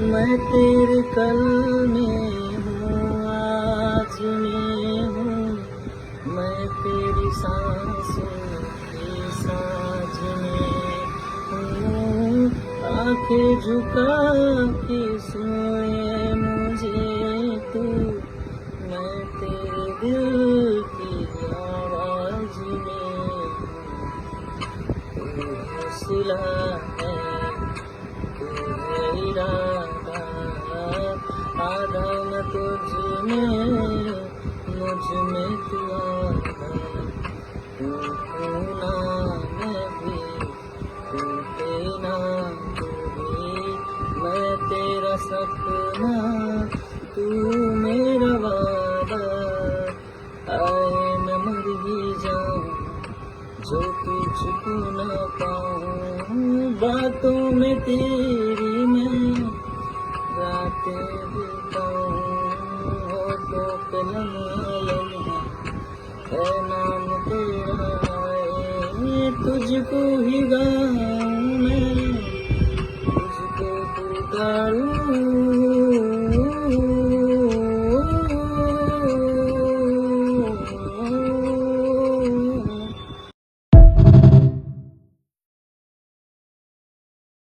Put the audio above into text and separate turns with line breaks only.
मैं तेरे कल में हूँ, आज में हूँ, मैं तेरी सांसों की सांझ में हूँ। आंखें झुका के सोए मुझे तू, मैं तेरे दिल की आवाज में हूँ। तू हौसला है, तू है इरादा, आधा मैं तुझ में, मुझ में तू आधा। तू ना मैं भी, तू तेरा तू भी, मैं तेरा सपना, तू मेरा वादा। आए मैं मर ही जाऊं जो तुझको ना पाऊं, बातों में तेरी मैं रातें बिताऊं। होठों पे लम्हा लम्हा है नाम तेरा, तुझको ही गा